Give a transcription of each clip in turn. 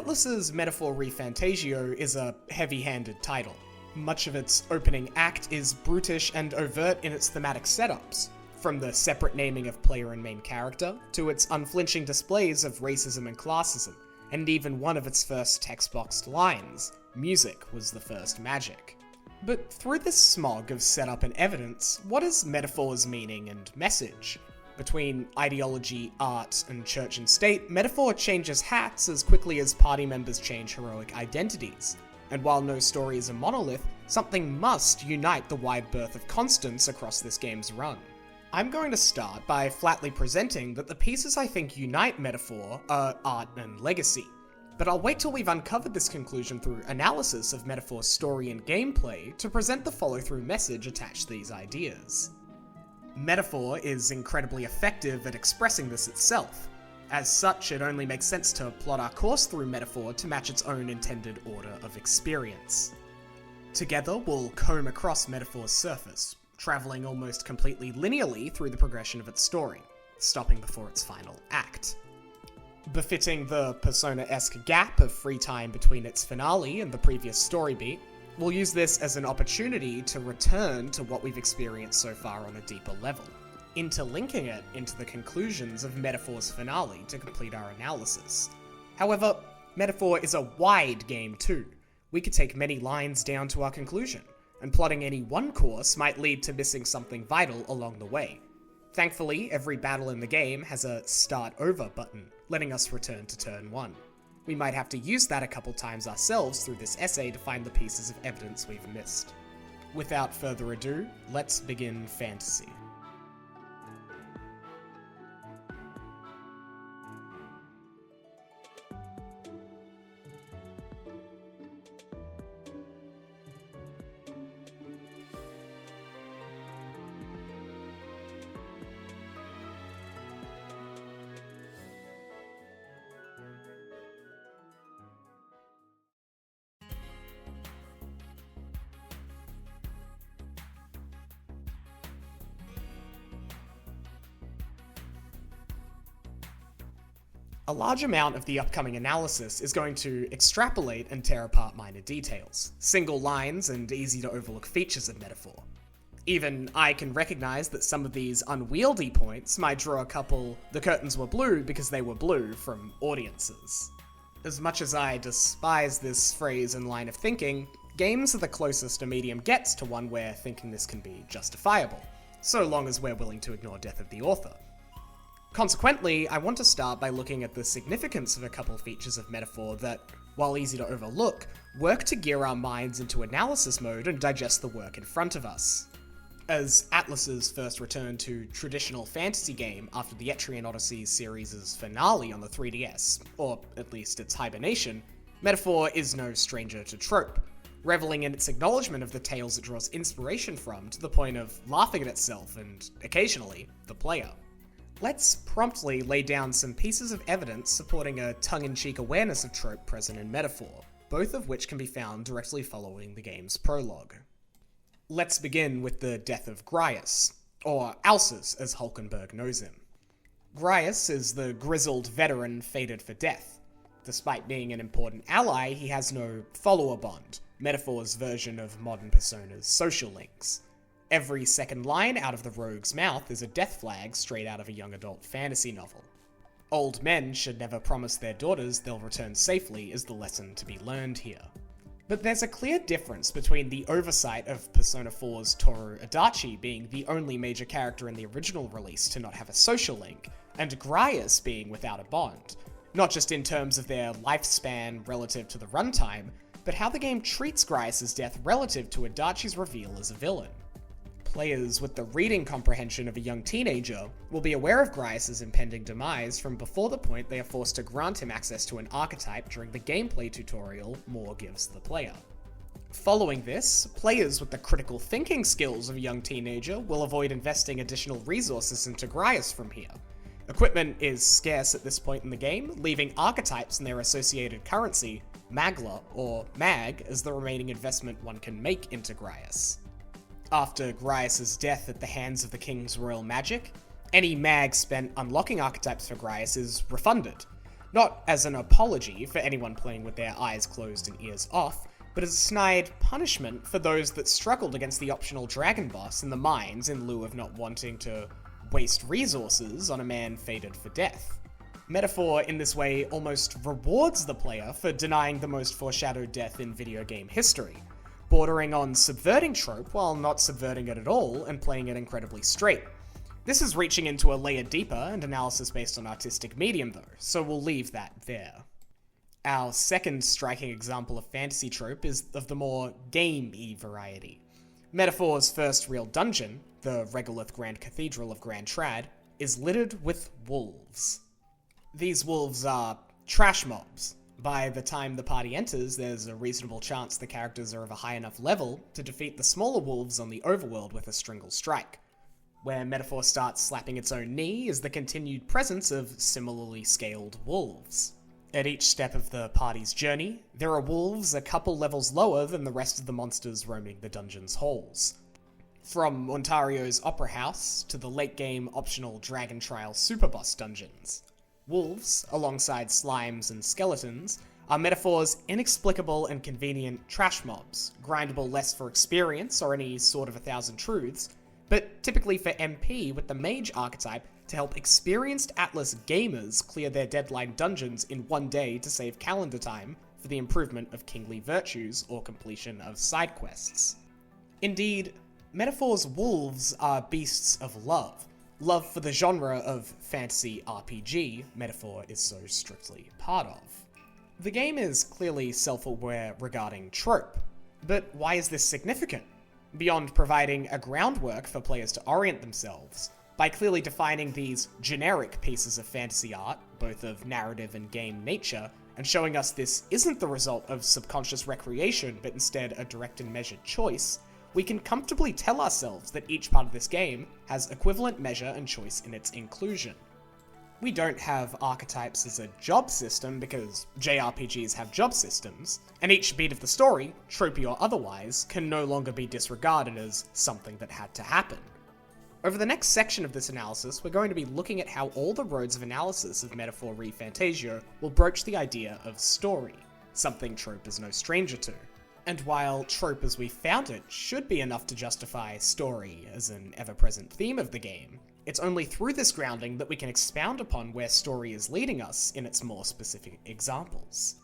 Atlas's Metaphor ReFantazio is a heavy-handed title. Much of its opening act is brutish and overt in its thematic setups, from the separate naming of player and main character, to its unflinching displays of racism and classism, and even one of its first text-boxed lines, "Music was the first magic." But through this smog of setup and evidence, what is Metaphor's meaning and message? Between ideology, art, and church and state, Metaphor changes hats as quickly as party members change heroic identities. And while no story is a monolith, something must unite the wide berth of constants across this game's run. I'm going to start by flatly presenting that the pieces I think unite Metaphor are art and legacy, but I'll wait till we've uncovered this conclusion through analysis of Metaphor's story and gameplay to present the follow-through message attached to these ideas. Metaphor is incredibly effective at expressing this itself. As such, it only makes sense to plot our course through Metaphor to match its own intended order of experience. Together, we'll comb across Metaphor's surface, travelling almost completely linearly through the progression of its story, stopping before its final act. Befitting the Persona-esque gap of free time between its finale and the previous story beat, we'll use this as an opportunity to return to what we've experienced so far on a deeper level, interlinking it into the conclusions of Metaphor's finale to complete our analysis. However, Metaphor is a wide game too. We could take many lines down to our conclusion, and plotting any one course might lead to missing something vital along the way. Thankfully, every battle in the game has a start over button, letting us return to turn 1. We might have to use that a couple times ourselves through this essay to find the pieces of evidence we've missed. Without further ado, let's begin fantasy. A large amount of the upcoming analysis is going to extrapolate and tear apart minor details, single lines and easy to overlook features of Metaphor. Even I can recognize that some of these unwieldy points might draw a couple "the curtains were blue because they were blue" from audiences. As much as I despise this phrase and line of thinking, games are the closest a medium gets to one where thinking this can be justifiable, so long as we're willing to ignore death of the author. Consequently, I want to start by looking at the significance of a couple features of Metaphor that, while easy to overlook, work to gear our minds into analysis mode and digest the work in front of us. As Atlas's first return to traditional fantasy game after the Etrian Odyssey series' finale on the 3DS, or at least its hibernation, Metaphor is no stranger to trope, reveling in its acknowledgement of the tales it draws inspiration from to the point of laughing at itself and, occasionally, the player. Let's promptly lay down some pieces of evidence supporting a tongue-in-cheek awareness of trope present in Metaphor, both of which can be found directly following the game's prologue. Let's begin with the death of Grias, or Alsus as Hulkenberg knows him. Grias is the grizzled veteran fated for death. Despite being an important ally, he has no follower bond, Metaphor's version of modern Persona's social links. Every second line out of the rogue's mouth is a death flag straight out of a young adult fantasy novel. Old men should never promise their daughters they'll return safely is the lesson to be learned here. But there's a clear difference between the oversight of Persona 4's Toru Adachi being the only major character in the original release to not have a social link, and Grias being without a bond, not just in terms of their lifespan relative to the runtime, but how the game treats Grias' death relative to Adachi's reveal as a villain. Players with the reading comprehension of a young teenager will be aware of Grias' impending demise from before the point they are forced to grant him access to an archetype during the gameplay tutorial Moore gives the player. Following this, players with the critical thinking skills of a young teenager will avoid investing additional resources into Grias from here. Equipment is scarce at this point in the game, leaving archetypes and their associated currency, Magla, or Mag, as the remaining investment one can make into Grias. After Grias' death at the hands of the King's royal magic, any mag spent unlocking archetypes for Grias is refunded. Not as an apology for anyone playing with their eyes closed and ears off, but as a snide punishment for those that struggled against the optional dragon boss in the mines in lieu of not wanting to waste resources on a man fated for death. Metaphor in this way almost rewards the player for denying the most foreshadowed death in video game history, bordering on subverting trope while not subverting it at all and playing it incredibly straight. This is reaching into a layer deeper and analysis based on artistic medium though, so we'll leave that there. Our second striking example of fantasy trope is of the more game-y variety. Metaphor's first real dungeon, the Regolith Grand Cathedral of Grand Trad, is littered with wolves. These wolves are trash mobs. By the time the party enters, there's a reasonable chance the characters are of a high enough level to defeat the smaller wolves on the overworld with a stringle strike. Where Metaphor starts slapping its own knee is the continued presence of similarly scaled wolves. At each step of the party's journey, there are wolves a couple levels lower than the rest of the monsters roaming the dungeon's halls. From Ontario's Opera House to the late-game optional Dragon Trial Superboss dungeons, wolves, alongside slimes and skeletons, are Metaphor's inexplicable and convenient trash mobs, grindable less for experience or any sort of 1,000 truths, but typically for MP with the mage archetype to help experienced Atlas gamers clear their deadline dungeons in one day to save calendar time for the improvement of kingly virtues or completion of side quests. Indeed, Metaphor's wolves are beasts of love. Love for the genre of fantasy RPG Metaphor is so strictly part of. The game is clearly self-aware regarding trope, but why is this significant? Beyond providing a groundwork for players to orient themselves, by clearly defining these generic pieces of fantasy art, both of narrative and game nature, and showing us this isn't the result of subconscious recreation, but instead a direct and measured choice, we can comfortably tell ourselves that each part of this game has equivalent measure and choice in its inclusion. We don't have archetypes as a job system because JRPGs have job systems, and each beat of the story, tropey or otherwise, can no longer be disregarded as something that had to happen. Over the next section of this analysis, we're going to be looking at how all the roads of analysis of Metaphor ReFantazio will broach the idea of story, something trope is no stranger to. And while trope as we found it should be enough to justify story as an ever-present theme of the game, it's only through this grounding that we can expound upon where story is leading us in its more specific examples.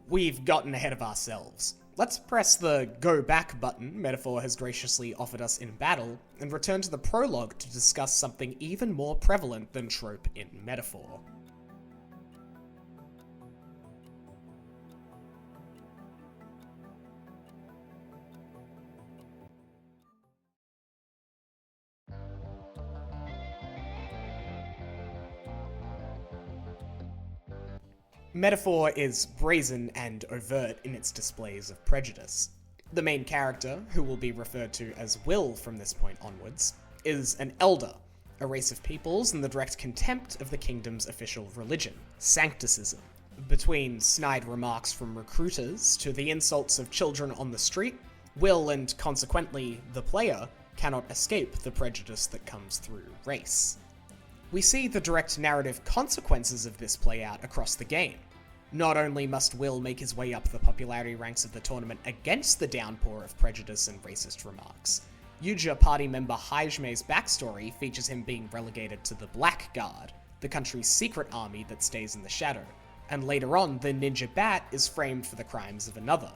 We've gotten ahead of ourselves. Let's press the go back button Metaphor has graciously offered us in battle, and return to the prologue to discuss something even more prevalent than trope in Metaphor. Metaphor is brazen and overt in its displays of prejudice. The main character, who will be referred to as Will from this point onwards, is an elder, a race of peoples in the direct contempt of the kingdom's official religion, sancticism. Between snide remarks from recruiters to the insults of children on the street, Will and consequently the player cannot escape the prejudice that comes through race. We see the direct narrative consequences of this play out across the game. Not only must Will make his way up the popularity ranks of the tournament against the downpour of prejudice and racist remarks, Yuja party member Hajme's backstory features him being relegated to the Black Guard, the country's secret army that stays in the shadow, and later on the Ninja Bat is framed for the crimes of another.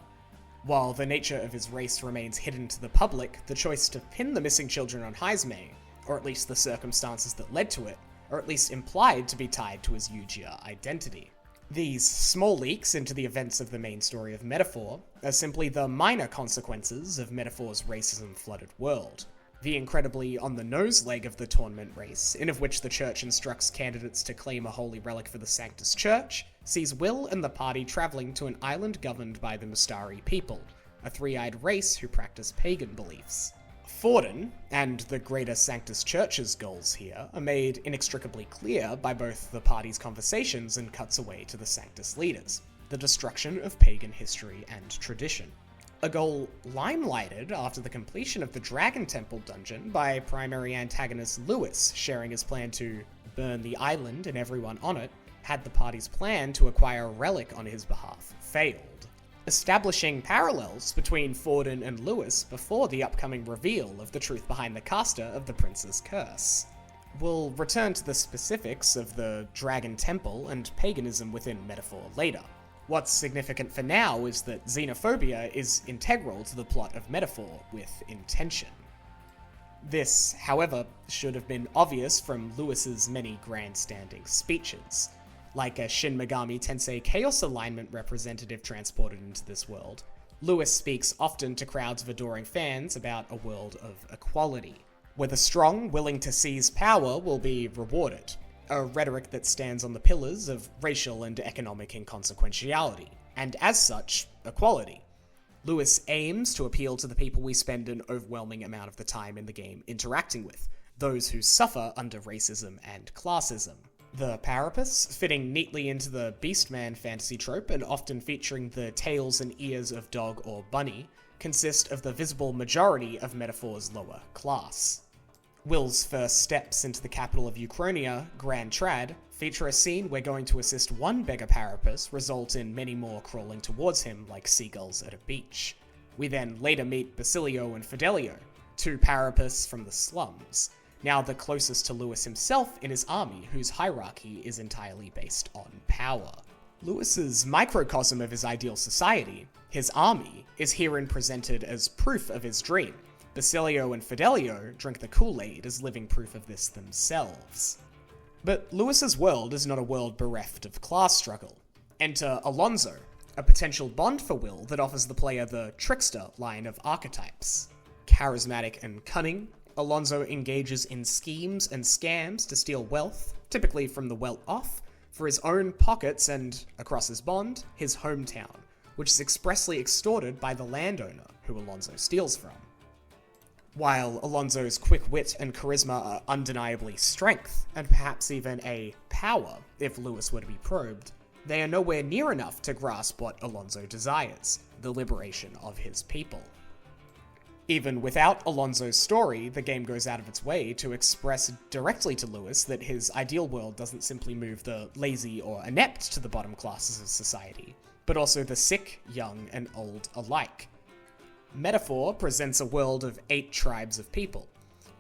While the nature of his race remains hidden to the public, the choice to pin the missing children on Hajme, or at least the circumstances that led to it, are at least implied to be tied to his Yuja identity. These small leaks into the events of the main story of Metaphor are simply the minor consequences of Metaphor's racism-flooded world. The incredibly on-the-nose leg of the tournament race, in of which the church instructs candidates to claim a holy relic for the Sanctus Church, sees Will and the party travelling to an island governed by the Monastery people, a three-eyed race who practice pagan beliefs. Forden, and the greater Sanctus Church's goals here, are made inextricably clear by both the party's conversations and cuts away to the Sanctus leaders, the destruction of pagan history and tradition. A goal limelighted after the completion of the Dragon Temple dungeon by primary antagonist Lewis sharing his plan to burn the island and everyone on it, had the party's plan to acquire a relic on his behalf failed, establishing parallels between Forden and Lewis before the upcoming reveal of the truth behind the caster of the Prince's Curse. We'll return to the specifics of the Dragon Temple and paganism within Metaphor later. What's significant for now is that xenophobia is integral to the plot of Metaphor with intention. This, however, should have been obvious from Lewis's many grandstanding speeches. Like a Shin Megami Tensei Chaos Alignment representative transported into this world, Lewis speaks often to crowds of adoring fans about a world of equality, where the strong, willing to seize power, will be rewarded, a rhetoric that stands on the pillars of racial and economic inconsequentiality, and as such, equality. Lewis aims to appeal to the people we spend an overwhelming amount of the time in the game interacting with, those who suffer under racism and classism. The Parapus, fitting neatly into the Beastman fantasy trope and often featuring the tails and ears of dog or bunny, consist of the visible majority of Metaphor's lower class. Will's first steps into the capital of Uchronia, Grand Trad, feature a scene where going to assist one beggar Parapus result in many more crawling towards him like seagulls at a beach. We then later meet Basilio and Fidelio, two Parapus from the slums, now the closest to Lewis himself in his army, whose hierarchy is entirely based on power. Lewis's microcosm of his ideal society, his army, is herein presented as proof of his dream. Basilio and Fidelio drink the Kool-Aid as living proof of this themselves. But Lewis's world is not a world bereft of class struggle. Enter Alonso, a potential bond for Will that offers the player the trickster line of archetypes. Charismatic and cunning, Alonso engages in schemes and scams to steal wealth, typically from the well-off, for his own pockets and, across his bond, his hometown, which is expressly extorted by the landowner who Alonso steals from. While Alonso's quick wit and charisma are undeniably strength, and perhaps even a power if Lewis were to be probed, they are nowhere near enough to grasp what Alonso desires, the liberation of his people. Even without Alonso's story, the game goes out of its way to express directly to Lewis that his ideal world doesn't simply move the lazy or inept to the bottom classes of society, but also the sick, young, and old alike. Metaphor presents a world of 8 tribes of people,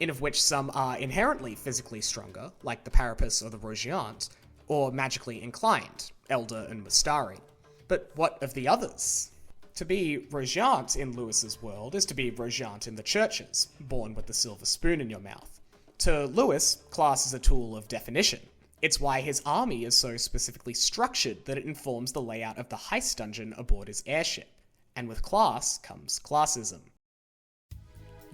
in of which some are inherently physically stronger, like the Parapus or the Rogiant, or magically inclined, Elder and Monastery. But what of the others? To be Rogiant in Lewis's world is to be Rogiant in the churches, born with the silver spoon in your mouth. To Lewis, class is a tool of definition. It's why his army is so specifically structured that it informs the layout of the heist dungeon aboard his airship. And with class comes classism.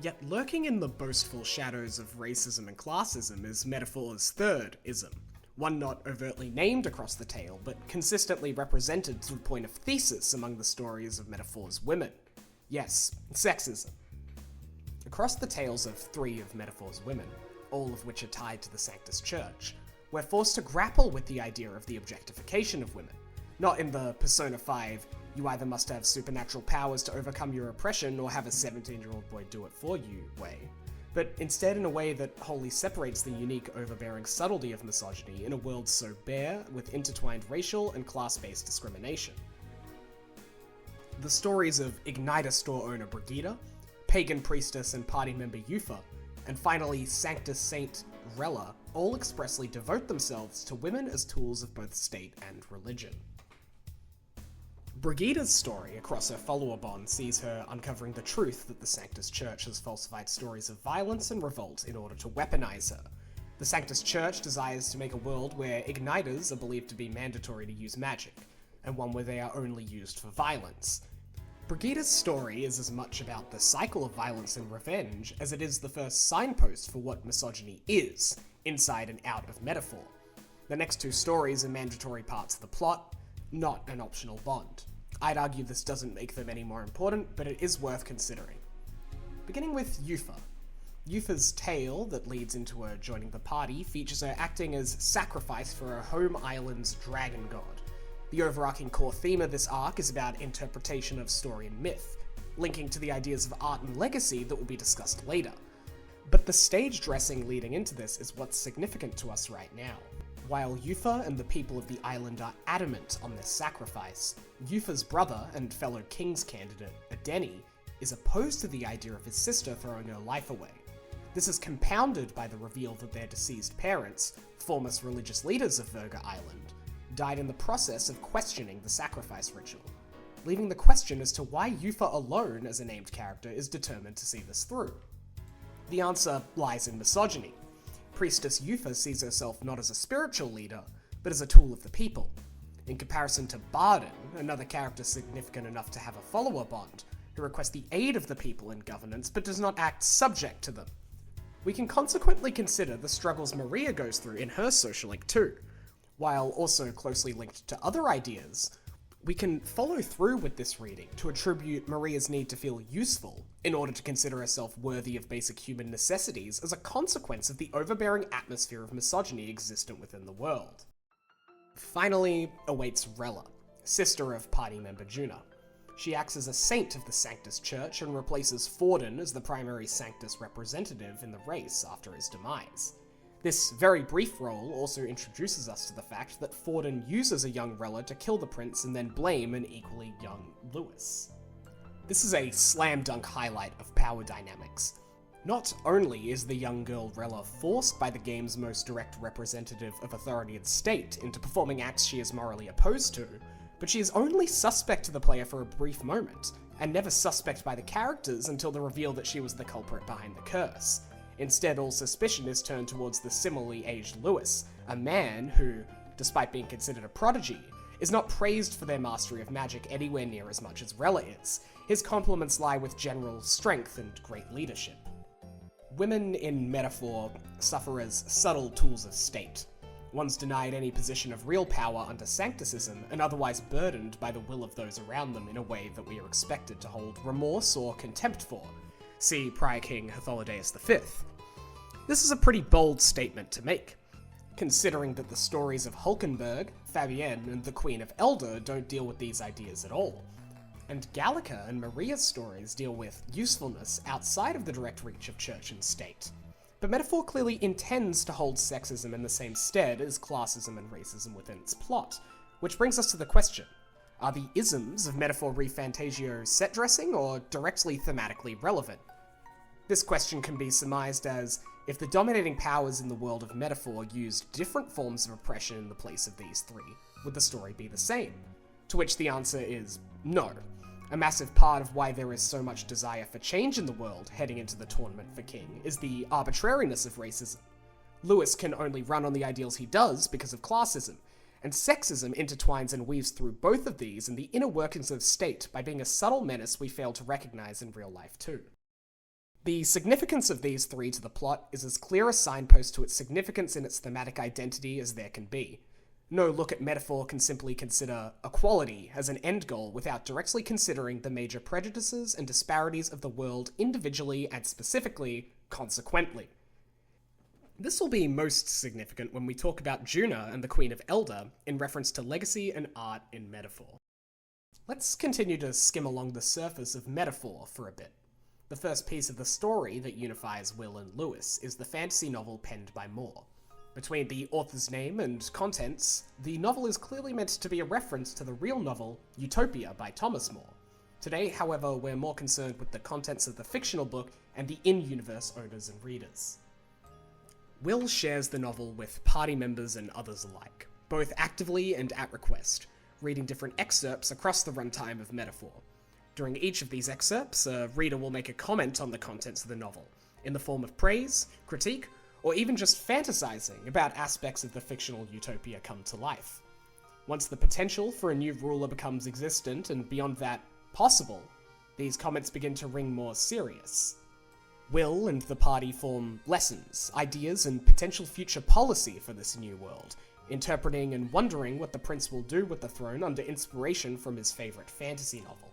Yet lurking in the boastful shadows of racism and classism is Metaphor's third ism, one not overtly named across the tale, but consistently represented to the point of thesis among the stories of Metaphor's women. Yes, sexism. Across the tales of 3 of Metaphor's women, all of which are tied to the Sanctus Church, we're forced to grapple with the idea of the objectification of women, not in the Persona 5, you either must have supernatural powers to overcome your oppression or have a 17-year-old boy do it for you way, but instead in a way that wholly separates the unique overbearing subtlety of misogyny in a world so bare with intertwined racial and class-based discrimination. The stories of Igniter store owner Brigida, pagan priestess and party member Yufa, and finally Sanctus Saint Rella all expressly devote themselves to women as tools of both state and religion. Brigida's story across her follower bond sees her uncovering the truth that the Sanctus Church has falsified stories of violence and revolt in order to weaponize her. The Sanctus Church desires to make a world where igniters are believed to be mandatory to use magic, and one where they are only used for violence. Brigida's story is as much about the cycle of violence and revenge as it is the first signpost for what misogyny is, inside and out of Metaphor. The next 2 stories are mandatory parts of the plot, not an optional bond. I'd argue this doesn't make them any more important, but it is worth considering. Beginning with Yufa. Yufa's tale that leads into her joining the party features her acting as sacrifice for her home island's dragon god. The overarching core theme of this arc is about interpretation of story and myth, linking to the ideas of art and legacy that will be discussed later. But the stage dressing leading into this is what's significant to us right now. While Yufa and the people of the island are adamant on this sacrifice, Yufa's brother and fellow King's candidate, Adeni, is opposed to the idea of his sister throwing her life away. This is compounded by the reveal that their deceased parents, foremost religious leaders of Virga Island, died in the process of questioning the sacrifice ritual, leaving the question as to why Yufa alone as a named character is determined to see this through. The answer lies in misogyny. Priestess Yufa sees herself not as a spiritual leader, but as a tool of the people. In comparison to Barden, another character significant enough to have a follower bond, who requests the aid of the people in governance but does not act subject to them. We can consequently consider the struggles Maria goes through in her social link too. While also closely linked to other ideas, we can follow through with this reading to attribute Maria's need to feel useful in order to consider herself worthy of basic human necessities as a consequence of the overbearing atmosphere of misogyny existent within the world. Finally awaits Rella, sister of party member Juna. She acts as a saint of the Sanctus Church and replaces Forden as the primary Sanctus representative in the race after his demise. This very brief role also introduces us to the fact that Forden uses a young Rella to kill the prince and then blame an equally young Lewis. This is a slam dunk highlight of power dynamics. Not only is the young girl Rella forced by the game's most direct representative of authority and state into performing acts she is morally opposed to, but she is only suspect to the player for a brief moment, and never suspect by the characters until the reveal that she was the culprit behind the curse. Instead, all suspicion is turned towards the similarly aged Lewis, a man who, despite being considered a prodigy, is not praised for their mastery of magic anywhere near as much as Rella is. His compliments lie with general strength and great leadership. Women in metaphor suffer as subtle tools of state, ones denied any position of real power under sancticism and otherwise burdened by the will of those around them in a way that we are expected to hold remorse or contempt for. See Prior King Hitholodaeus V. This is a pretty bold statement to make, considering that the stories of Hulkenberg, Fabienne, and the Queen of Elder don't deal with these ideas at all. And Gallica and Maria's stories deal with usefulness outside of the direct reach of church and state. But Metaphor clearly intends to hold sexism in the same stead as classism and racism within its plot, which brings us to the question: are the isms of Metaphor ReFantazio set dressing or directly thematically relevant? This question can be surmised as, if the dominating powers in the world of Metaphor used different forms of oppression in the place of these three, would the story be the same? To which the answer is no. A massive part of why there is so much desire for change in the world heading into the Tournament for King is the arbitrariness of racism. Lewis can only run on the ideals he does because of classism, and sexism intertwines and weaves through both of these and the inner workings of state by being a subtle menace we fail to recognize in real life too. The significance of these three to the plot is as clear a signpost to its significance in its thematic identity as there can be. No look at Metaphor can simply consider equality as an end goal without directly considering the major prejudices and disparities of the world individually and specifically, consequently. This will be most significant when we talk about Juna and the Queen of Elder in reference to legacy and art in Metaphor. Let's continue to skim along the surface of Metaphor for a bit. The first piece of the story that unifies Will and Lewis is the fantasy novel penned by Moore. Between the author's name and contents, the novel is clearly meant to be a reference to the real novel Utopia by Thomas More. Today, however, we're more concerned with the contents of the fictional book and the in-universe owners and readers. Will shares the novel with party members and others alike, both actively and at request, reading different excerpts across the runtime of Metaphor. During each of these excerpts, a reader will make a comment on the contents of the novel, in the form of praise, critique, or even just fantasizing about aspects of the fictional utopia come to life. Once the potential for a new ruler becomes existent, and beyond that, possible, these comments begin to ring more serious. Will and the party form lessons, ideas, and potential future policy for this new world, interpreting and wondering what the prince will do with the throne under inspiration from his favorite fantasy novel.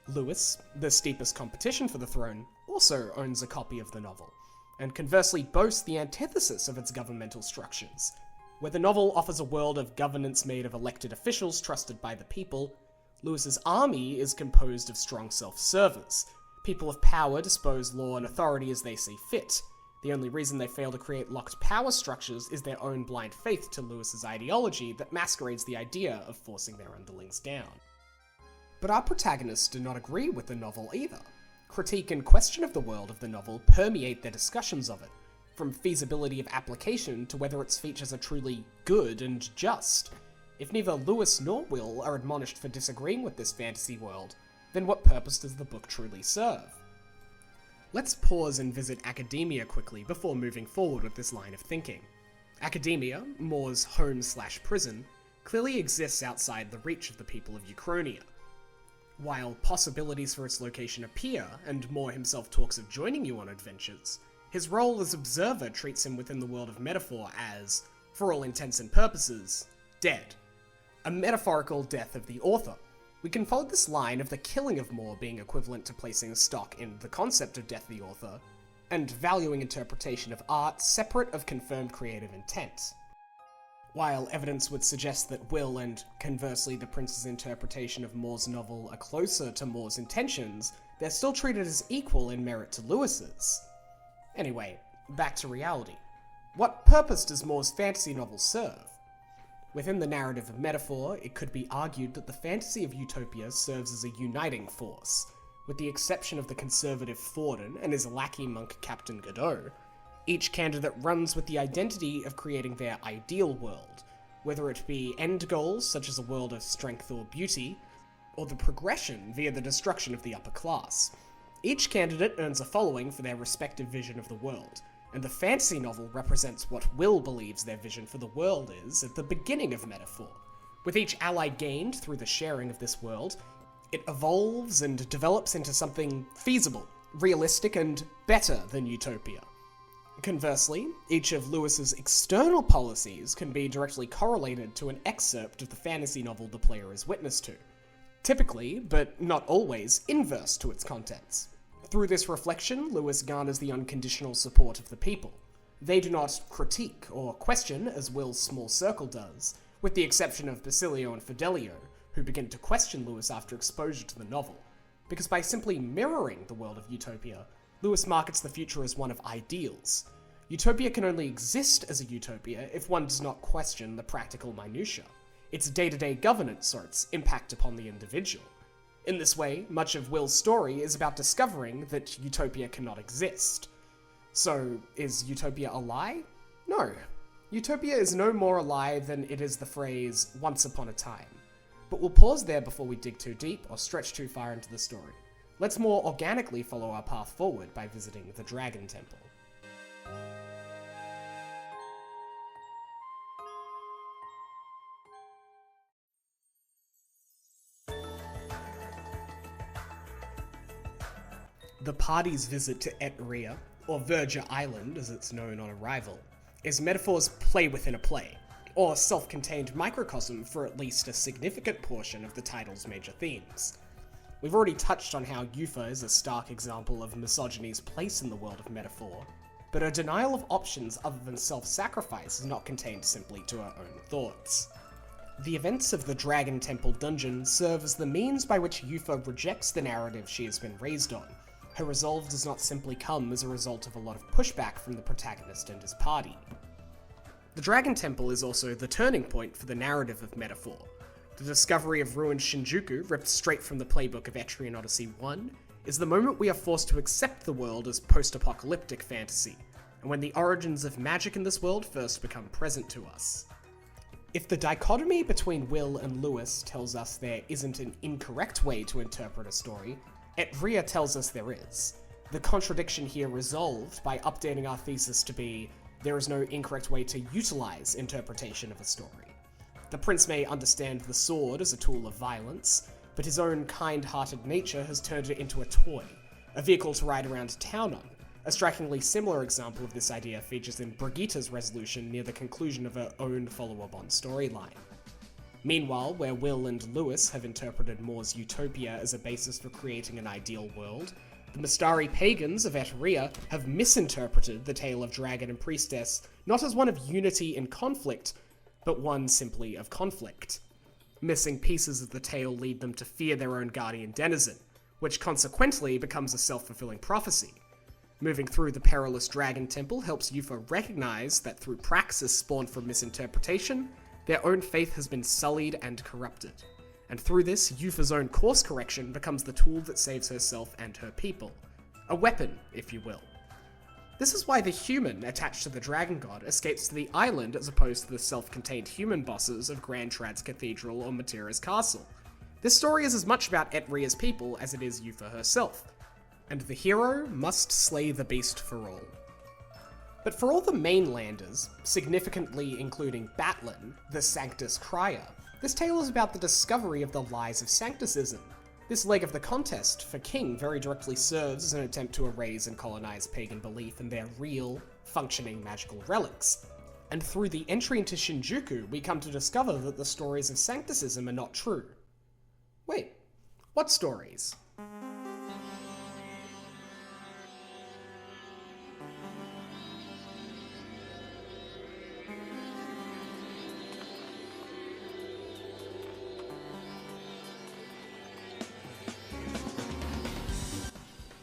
Lewis, the steepest competition for the throne, also owns a copy of the novel, and conversely boasts the antithesis of its governmental structures. Where the novel offers a world of governance made of elected officials trusted by the people, Lewis's army is composed of strong self-servers. People of power dispose law and authority as they see fit. The only reason they fail to create locked power structures is their own blind faith to Lewis's ideology that masquerades the idea of forcing their underlings down. But our protagonists do not agree with the novel either. Critique and question of the world of the novel permeate their discussions of it, from feasibility of application to whether its features are truly good and just. If neither Lewis nor Will are admonished for disagreeing with this fantasy world, then what purpose does the book truly serve? Let's pause and visit academia quickly before moving forward with this line of thinking. Academia, Moore's home/prison, clearly exists outside the reach of the people of Uchronia. While possibilities for its location appear, and Moore himself talks of joining you on adventures, his role as observer treats him within the world of metaphor as, for all intents and purposes, dead. A metaphorical death of the author. We can follow this line of the killing of Moore being equivalent to placing stock in the concept of death of the author, and valuing interpretation of art separate of confirmed creative intent. While evidence would suggest that Will and, conversely, the prince's interpretation of Moore's novel are closer to Moore's intentions, they're still treated as equal in merit to Lewis's. Anyway, back to reality. What purpose does Moore's fantasy novel serve? Within the narrative of metaphor, it could be argued that the fantasy of Utopia serves as a uniting force. With the exception of the conservative Forden and his lackey monk Captain Godot, each candidate runs with the identity of creating their ideal world, whether it be end goals such as a world of strength or beauty, or the progression via the destruction of the upper class. Each candidate earns a following for their respective vision of the world, and the fantasy novel represents what Will believes their vision for the world is at the beginning of metaphor. With each ally gained through the sharing of this world, it evolves and develops into something feasible, realistic, and better than Utopia. Conversely, each of Lewis's external policies can be directly correlated to an excerpt of the fantasy novel the player is witness to, typically, but not always, inverse to its contents. Through this reflection, Lewis garners the unconditional support of the people. They do not critique or question, as Will's small circle does, with the exception of Basilio and Fidelio, who begin to question Lewis after exposure to the novel, because by simply mirroring the world of Utopia, Lewis markets the future as one of ideals. Utopia can only exist as a utopia if one does not question the practical minutiae, its day-to-day governance or its impact upon the individual. In this way, much of Will's story is about discovering that Utopia cannot exist. So, is Utopia a lie? No. Utopia is no more a lie than it is the phrase, once upon a time. But we'll pause there before we dig too deep or stretch too far into the story. Let's more organically follow our path forward by visiting the Dragon Temple. The party's visit to Etrian, or Verger Island as it's known on arrival, is metaphor's play within a play, or self-contained microcosm for at least a significant portion of the title's major themes. We've already touched on how Yufa is a stark example of misogyny's place in the world of metaphor, but her denial of options other than self-sacrifice is not contained simply to her own thoughts. The events of the Dragon Temple dungeon serve as the means by which Yufa rejects the narrative she has been raised on. Her resolve does not simply come as a result of a lot of pushback from the protagonist and his party. The Dragon Temple is also the turning point for the narrative of metaphor. The discovery of ruined Shinjuku, ripped straight from the playbook of Etrian Odyssey 1, is the moment we are forced to accept the world as post-apocalyptic fantasy, and when the origins of magic in this world first become present to us. If the dichotomy between Will and Lewis tells us there isn't an incorrect way to interpret a story, Etrian tells us there is. The contradiction here resolved by updating our thesis to be, there is no incorrect way to utilize interpretation of a story. The prince may understand the sword as a tool of violence, but his own kind-hearted nature has turned it into a toy, a vehicle to ride around town on. A strikingly similar example of this idea features in Brigitte's resolution near the conclusion of her own follow-up-on storyline. Meanwhile, where Will and Lewis have interpreted Moore's Utopia as a basis for creating an ideal world, the Mastari pagans of Etrian have misinterpreted the tale of dragon and priestess not as one of unity and conflict, but one simply of conflict. Missing pieces of the tale lead them to fear their own guardian denizen, which consequently becomes a self-fulfilling prophecy. Moving through the perilous Dragon Temple helps Yuffie recognize that through praxis spawned from misinterpretation, their own faith has been sullied and corrupted. And through this, Yuffie's own course correction becomes the tool that saves herself and her people. A weapon, if you will. This is why the human attached to the dragon god escapes to the island as opposed to the self-contained human bosses of Grand Trad's cathedral or Matera's castle. This story is as much about Etrian's people as it is Yuffie herself, and the hero must slay the beast for all. But for all the mainlanders, significantly including Batlin, the Sanctus Crier, this tale is about the discovery of the lies of Sanctusism. This leg of the contest for King very directly serves as an attempt to erase and colonize pagan belief in their real, functioning magical relics. And through the entry into Shinjuku, we come to discover that the stories of Sanctusism are not true. Wait, what stories?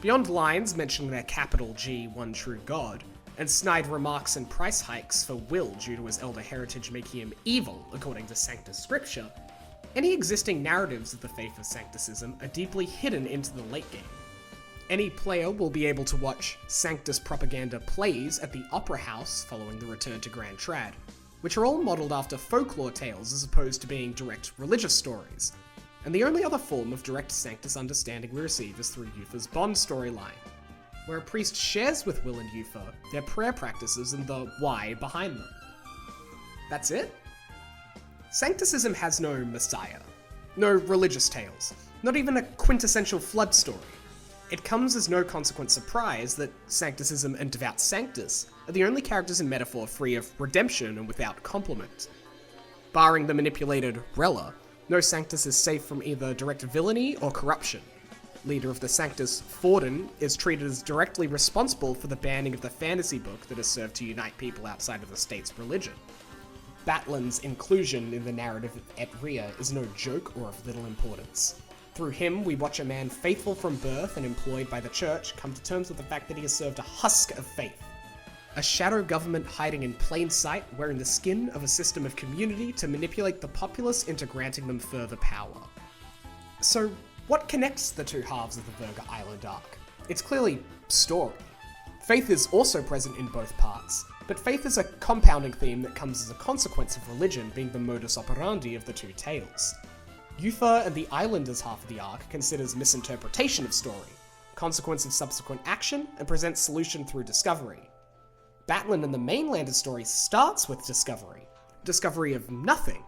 Beyond lines mentioning their capital G, one true god, and snide remarks and price hikes for Will due to his elder heritage making him evil, according to Sanctus scripture, any existing narratives of the faith of Sanctusism are deeply hidden into the late game. Any player will be able to watch Sanctus propaganda plays at the Opera House following the return to Grand Trad, which are all modelled after folklore tales as opposed to being direct religious stories. And the only other form of direct Sanctus understanding we receive is through Yuffie's Bond storyline, where a priest shares with Will and Yuffie their prayer practices and the why behind them. That's it? Sanctusism has no messiah, no religious tales, not even a quintessential flood story. It comes as no consequent surprise that Sanctusism and Devout Sanctus are the only characters in Metaphor free of redemption and without compliment. Barring the manipulated Rella, no Sanctus is safe from either direct villainy or corruption. Leader of the Sanctus, Forden, is treated as directly responsible for the banning of the fantasy book that has served to unite people outside of the state's religion. Batlin's inclusion in the narrative of Etrian is no joke or of little importance. Through him, we watch a man faithful from birth and employed by the church come to terms with the fact that he has served a husk of faith. A shadow government hiding in plain sight, wearing the skin of a system of community to manipulate the populace into granting them further power. So, what connects the two halves of the Virga Island arc? It's clearly story. Faith is also present in both parts, but faith is a compounding theme that comes as a consequence of religion being the modus operandi of the two tales. Yuffie and the Islanders half of the arc considers misinterpretation of story, consequence of subsequent action, and presents solution through discovery. Batlin and the Mainlander's story starts with discovery of nothing.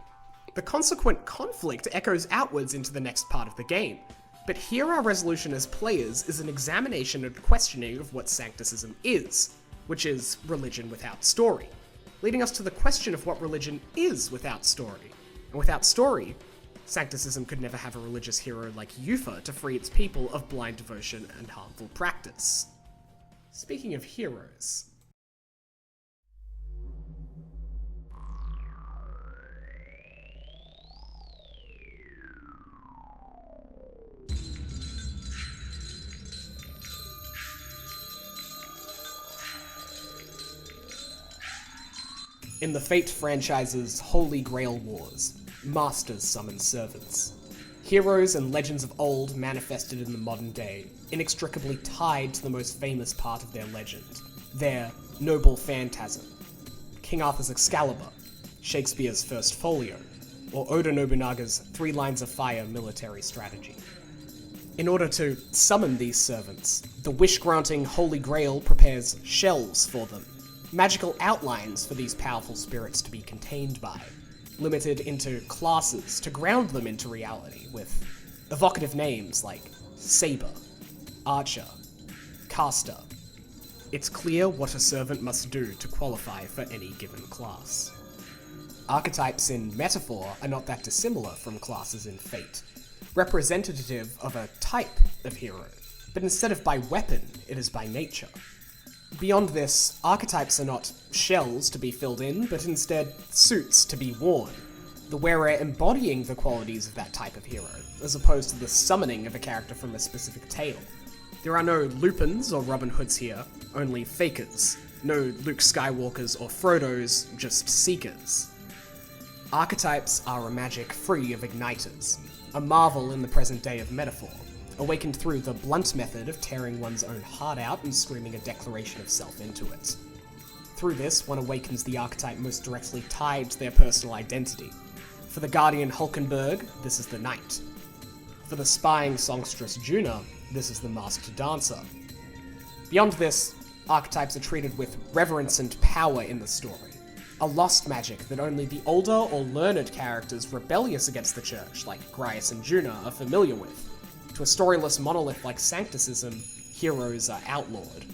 The consequent conflict echoes outwards into the next part of the game, but here our resolution as players is an examination and questioning of what Sanctusism is, which is religion without story, leading us to the question of what religion is without story. And without story, Sanctusism could never have a religious hero like Yuffie to free its people of blind devotion and harmful practice. Speaking of heroes, in the Fate franchise's Holy Grail Wars, masters summon servants. Heroes and legends of old manifested in the modern day, inextricably tied to the most famous part of their legend, their noble phantasm. King Arthur's Excalibur, Shakespeare's First Folio, or Oda Nobunaga's 3 Lines of Fire military strategy. In order to summon these servants, the wish-granting Holy Grail prepares shells for them, magical outlines for these powerful spirits to be contained by, limited into classes to ground them into reality, with evocative names like Saber, Archer, Caster. It's clear what a servant must do to qualify for any given class. Archetypes in Metaphor are not that dissimilar from classes in Fate, representative of a type of hero, but instead of by weapon, it is by nature. Beyond this, archetypes are not shells to be filled in, but instead suits to be worn, the wearer embodying the qualities of that type of hero, as opposed to the summoning of a character from a specific tale. There are no Lupins or Robin Hoods here, only Fakers. No Luke Skywalkers or Frodos, just Seekers. Archetypes are a magic free of igniters, a marvel in the present day of metaphor, awakened through the blunt method of tearing one's own heart out and screaming a declaration of self into it. Through this, one awakens the archetype most directly tied to their personal identity. For the Guardian Hulkenberg, this is the Knight. For the spying songstress Juna, this is the Masked Dancer. Beyond this, archetypes are treated with reverence and power in the story. A lost magic that only the older or learned characters rebellious against the church, like Grias and Juna, are familiar with. To a storyless monolith like Sancticism, heroes are outlawed.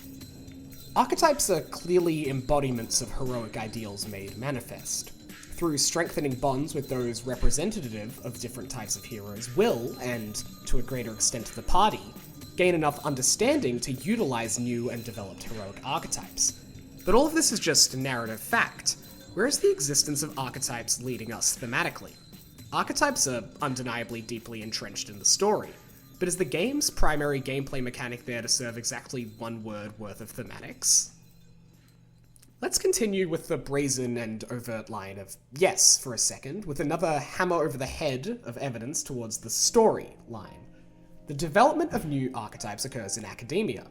Archetypes are clearly embodiments of heroic ideals made manifest. Through strengthening bonds with those representative of different types of heroes will, and to a greater extent the party, gain enough understanding to utilize new and developed heroic archetypes. But all of this is just narrative fact. Where is the existence of archetypes leading us thematically? Archetypes are undeniably deeply entrenched in the story, but is the game's primary gameplay mechanic there to serve exactly one word worth of thematics? Let's continue with the brazen and overt line of yes for a second, with another hammer over the head of evidence towards the story line. The development of new archetypes occurs in academia.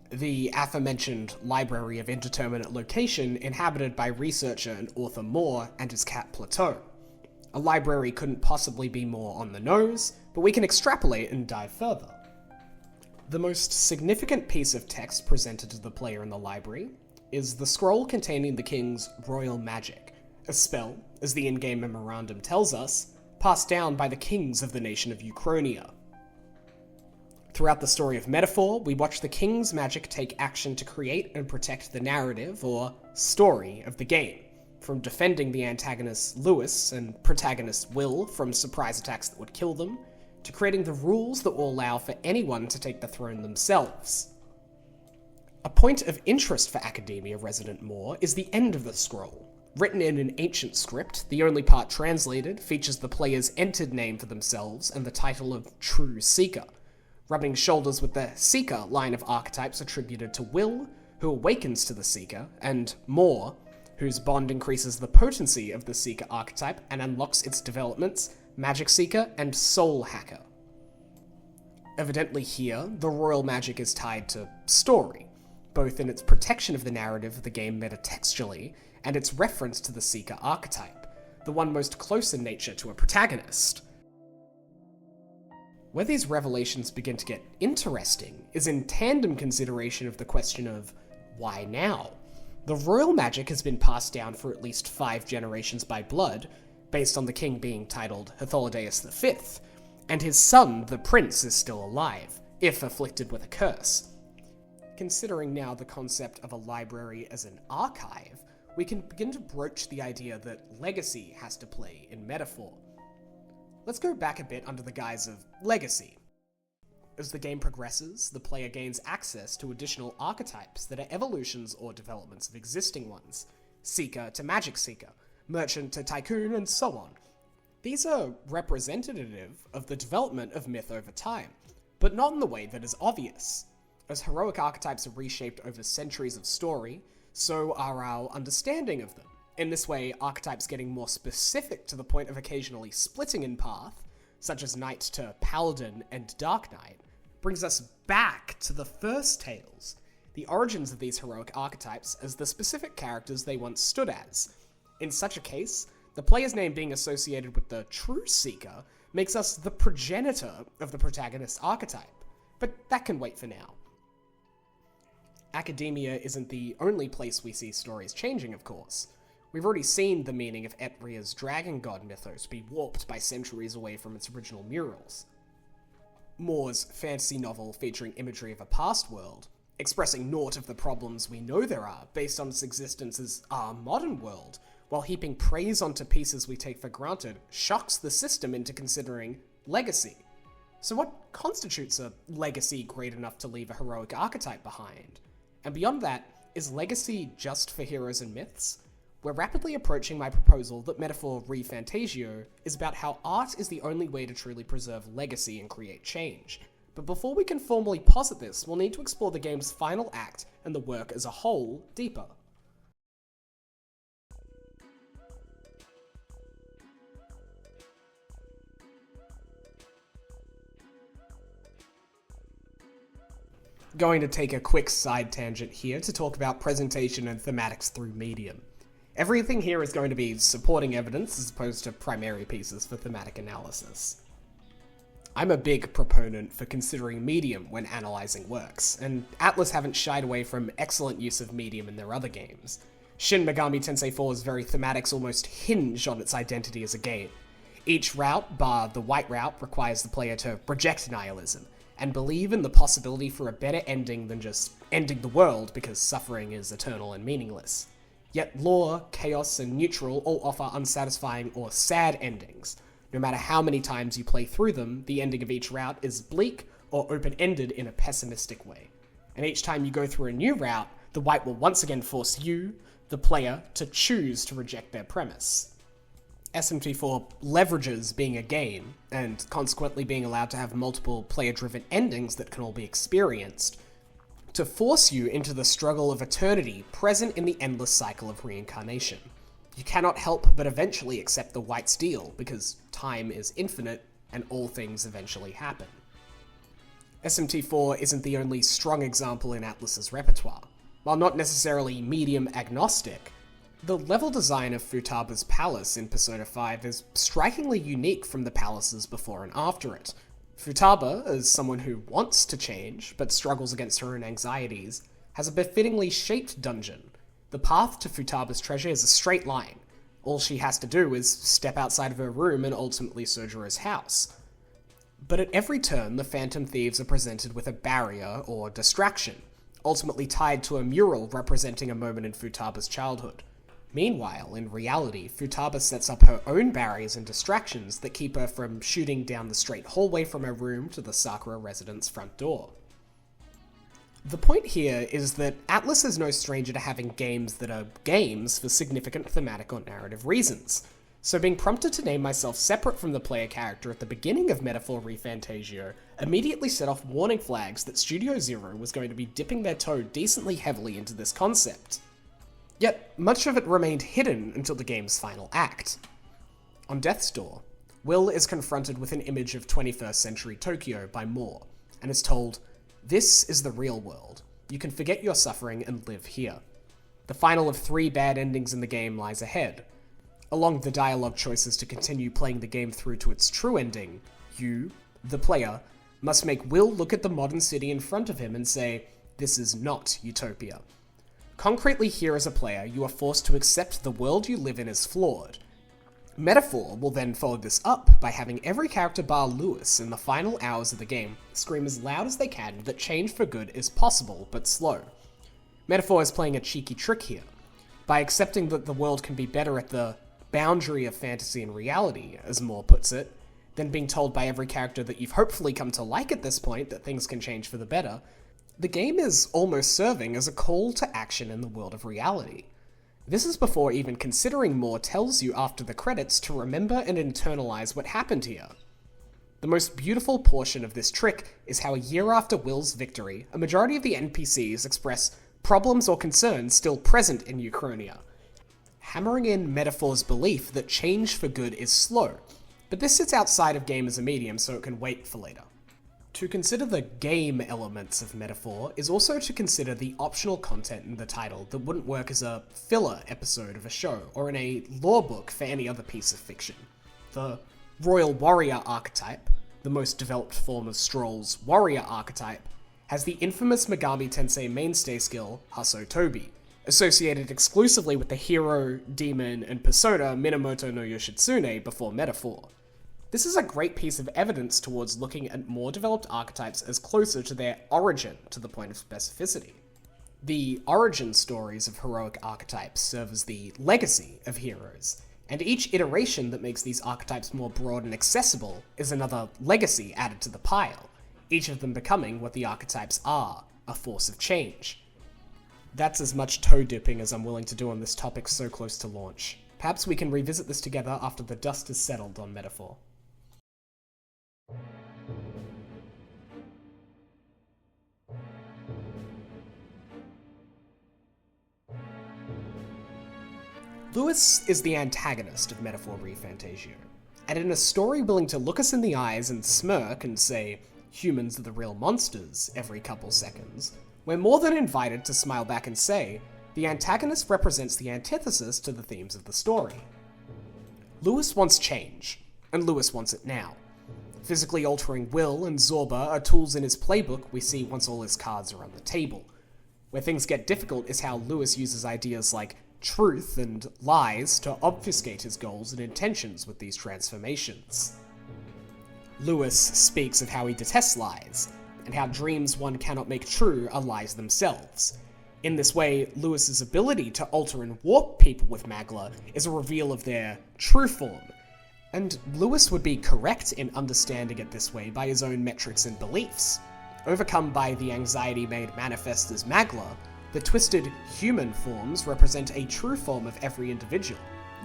The aforementioned library of indeterminate location inhabited by researcher and author Moore and his cat Plateau. A library couldn't possibly be more on the nose, but we can extrapolate and dive further. The most significant piece of text presented to the player in the library is the scroll containing the king's royal magic, a spell, as the in-game memorandum tells us, passed down by the kings of the nation of Uchronia. Throughout the story of Metaphor, we watch the king's magic take action to create and protect the narrative, or story, of the game, from defending the antagonist Lewis and protagonist Will from surprise attacks that would kill them, to creating the rules that will allow for anyone to take the throne themselves. A point of interest for Academia resident Moore is the end of the scroll. Written in an ancient script, the only part translated features the player's entered name for themselves and the title of True Seeker, rubbing shoulders with the Seeker line of archetypes attributed to Will, who awakens to the Seeker, and Moore, whose bond increases the potency of the Seeker archetype and unlocks its developments, Magic Seeker and Soul Hacker. Evidently here, the royal magic is tied to story, both in its protection of the narrative of the game metatextually, and its reference to the Seeker archetype, the one most close in nature to a protagonist. Where these revelations begin to get interesting is in tandem consideration of the question of, why now? The royal magic has been passed down for at least 5 generations by blood, based on the king being titled Hitholidaeus V, and his son, the prince, is still alive, if afflicted with a curse. Considering now the concept of a library as an archive, we can begin to broach the idea that legacy has to play in metaphor. Let's go back a bit under the guise of legacy. As the game progresses, the player gains access to additional archetypes that are evolutions or developments of existing ones, Seeker to Magic Seeker, Merchant to Tycoon, and so on. These are representative of the development of myth over time, but not in the way that is obvious. As heroic archetypes are reshaped over centuries of story, so are our understanding of them. In this way, archetypes getting more specific to the point of occasionally splitting in path, such as Knight to Paladin and Dark Knight, brings us back to the first tales, the origins of these heroic archetypes as the specific characters they once stood as. In such a case, the player's name being associated with the True Seeker makes us the progenitor of the protagonist archetype, but that can wait for now. Academia isn't the only place we see stories changing, of course. We've already seen the meaning of Etria's dragon god mythos be warped by centuries away from its original murals. Moore's fantasy novel featuring imagery of a past world, expressing naught of the problems we know there are based on its existence as our modern world, while heaping praise onto pieces we take for granted, shocks the system into considering legacy. So what constitutes a legacy great enough to leave a heroic archetype behind? And beyond that, is legacy just for heroes and myths? We're rapidly approaching my proposal that Metaphor ReFantazio is about how art is the only way to truly preserve legacy and create change, But before we can formally posit this, we'll need to explore the game's final act and the work as a whole deeper. Going to take a quick side tangent here to talk about presentation and thematics through medium. Everything here is going to be supporting evidence as opposed to primary pieces for thematic analysis. I'm a big proponent for considering medium when analysing works, and Atlus haven't shied away from excellent use of medium in their other games. Shin Megami Tensei 4's very thematics almost hinge on its identity as a game. Each route, bar the white route, requires the player to reject nihilism, and believe in the possibility for a better ending than just ending the world because suffering is eternal and meaningless. Yet lore, chaos, and neutral all offer unsatisfying or sad endings. No matter how many times you play through them, the ending of each route is bleak or open-ended in a pessimistic way. And each time you go through a new route, the white will once again force you, the player, to choose to reject their premise. SMT4 leverages being a game, and consequently being allowed to have multiple player-driven endings that can all be experienced, to force you into the struggle of eternity present in the endless cycle of reincarnation. You cannot help but eventually accept the white's deal, because time is infinite and all things eventually happen. SMT4 isn't the only strong example in Atlus's repertoire. While not necessarily medium agnostic, the level design of Futaba's palace in Persona 5 is strikingly unique from the palaces before and after it. Futaba, as someone who wants to change, but struggles against her own anxieties, has a befittingly shaped dungeon. The path to Futaba's treasure is a straight line. All she has to do is step outside of her room and ultimately Sojiro's house. But at every turn, the Phantom Thieves are presented with a barrier or distraction, ultimately tied to a mural representing a moment in Futaba's childhood. Meanwhile, in reality, Futaba sets up her own barriers and distractions that keep her from shooting down the straight hallway from her room to the Sakura residence front door. The point here is that Atlus is no stranger to having games that are games for significant thematic or narrative reasons, so being prompted to name myself separate from the player character at the beginning of Metaphor ReFantazio immediately set off warning flags that Studio Zero was going to be dipping their toe decently heavily into this concept. Yet, much of it remained hidden until the game's final act. On death's door, Will is confronted with an image of 21st century Tokyo by Moore, and is told, "This is the real world. You can forget your suffering and live here." The final of 3 bad endings in the game lies ahead. Along the dialogue choices to continue playing the game through to its true ending, you, the player, must make Will look at the modern city in front of him and say, "This is not utopia." Concretely here as a player, you are forced to accept the world you live in is flawed. Metaphor will then follow this up by having every character bar Lewis in the final hours of the game scream as loud as they can that change for good is possible but slow. Metaphor is playing a cheeky trick here. By accepting that the world can be better at the boundary of fantasy and reality, as Moore puts it, than being told by every character that you've hopefully come to like at this point that things can change for the better, the game is almost serving as a call to action in the world of reality. This is before even considering Moore tells you after the credits to remember and internalize what happened here. The most beautiful portion of this trick is how a year after Will's victory, a majority of the NPCs express problems or concerns still present in Uchronia, hammering in Metaphor's belief that change for good is slow, but this sits outside of game as a medium so it can wait for later. To consider the game elements of Metaphor is also to consider the optional content in the title that wouldn't work as a filler episode of a show or in a lore book for any other piece of fiction. The Royal Warrior archetype, the most developed form of Stroll's warrior archetype, has the infamous Megami Tensei mainstay skill, Hasso Toby, associated exclusively with the hero, demon, and persona Minamoto no Yoshitsune before Metaphor. This is a great piece of evidence towards looking at more developed archetypes as closer to their origin to the point of specificity. The origin stories of heroic archetypes serve as the legacy of heroes, and each iteration that makes these archetypes more broad and accessible is another legacy added to the pile, each of them becoming what the archetypes are, a force of change. That's as much toe-dipping as I'm willing to do on this topic so close to launch. Perhaps we can revisit this together after the dust has settled on Metaphor. Lewis is the antagonist of Metaphor ReFantazio, and in a story willing to look us in the eyes and smirk and say, humans are the real monsters every couple seconds, we're more than invited to smile back and say, the antagonist represents the antithesis to the themes of the story. Lewis wants change, and Lewis wants it now. Physically altering Will and Zorba are tools in his playbook we see once all his cards are on the table. Where things get difficult is how Lewis uses ideas like truth and lies to obfuscate his goals and intentions with these transformations. Lewis speaks of how he detests lies, and how dreams one cannot make true are lies themselves. In this way, Lewis's ability to alter and warp people with Magla is a reveal of their true form, and Lewis would be correct in understanding it this way by his own metrics and beliefs. Overcome by the anxiety made manifest as Magla, the twisted human forms represent a true form of every individual,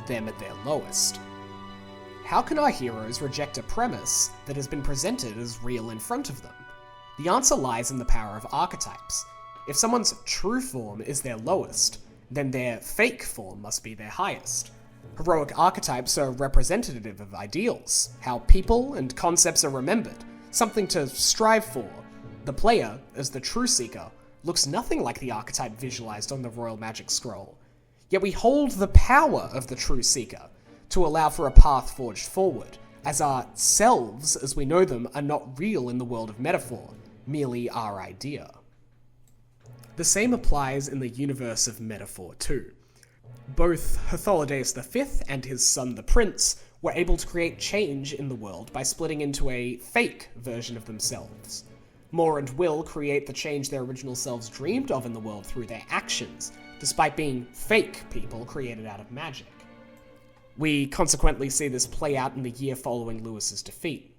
them at their lowest. How can our heroes reject a premise that has been presented as real in front of them? The answer lies in the power of archetypes. If someone's true form is their lowest, then their fake form must be their highest. Heroic archetypes are representative of ideals, how people and concepts are remembered, something to strive for. The player, as the true seeker, looks nothing like the archetype visualized on the Royal Magic Scroll. Yet we hold the power of the true seeker to allow for a path forged forward, as our selves, as we know them, are not real in the world of metaphor, merely our idea. The same applies in the universe of metaphor too. Both Htholidaeus V and his son the Prince were able to create change in the world by splitting into a fake version of themselves. Moore and Will create the change their original selves dreamed of in the world through their actions, despite being fake people created out of magic. We consequently see this play out in the year following Lewis's defeat.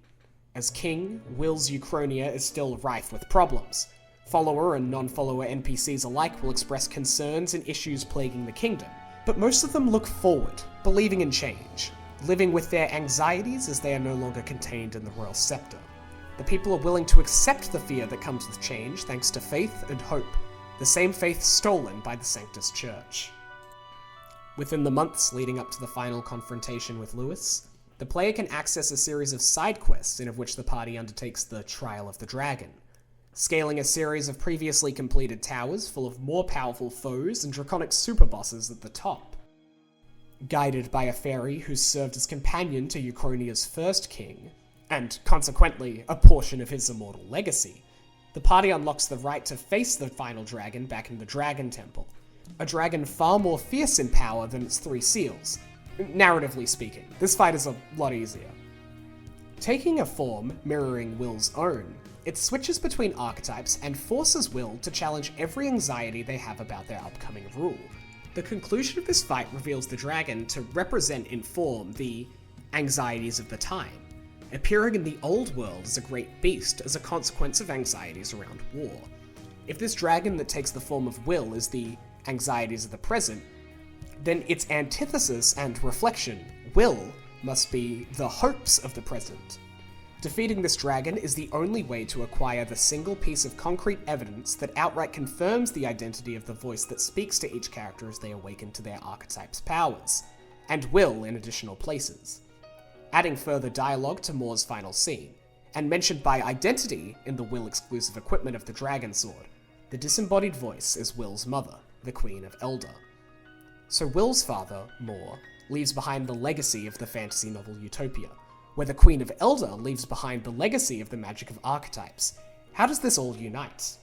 As king, Will's Uchronia is still rife with problems. Follower and non-follower NPCs alike will express concerns and issues plaguing the kingdom, but most of them look forward, believing in change, living with their anxieties as they are no longer contained in the royal scepter. The people are willing to accept the fear that comes with change thanks to faith and hope, the same faith stolen by the Sanctus Church. Within the months leading up to the final confrontation with Lewis, the player can access a series of side quests in which the party undertakes the Trial of the Dragon, scaling a series of previously completed towers full of more powerful foes and draconic superbosses at the top. Guided by a fairy who served as companion to Uchronia's first king, and consequently a portion of his immortal legacy, the party unlocks the right to face the final dragon back in the Dragon Temple, a dragon far more fierce in power than its three seals. Narratively speaking, this fight is a lot easier. Taking a form mirroring Will's own, it switches between archetypes and forces Will to challenge every anxiety they have about their upcoming rule. The conclusion of this fight reveals the dragon to represent in form the anxieties of the time, appearing in the old world as a great beast as a consequence of anxieties around war. If this dragon that takes the form of Will is the anxieties of the present, then its antithesis and reflection, Will, must be the hopes of the present. Defeating this dragon is the only way to acquire the single piece of concrete evidence that outright confirms the identity of the voice that speaks to each character as they awaken to their archetype's powers, and Will in additional places, adding further dialogue to Moore's final scene, and mentioned by identity in the Will exclusive equipment of the Dragon Sword. The disembodied voice is Will's mother, the Queen of Elder. So Will's father, Moore, leaves behind the legacy of the fantasy novel Utopia, where the Queen of Elder leaves behind the legacy of the magic of archetypes. How does this all unite?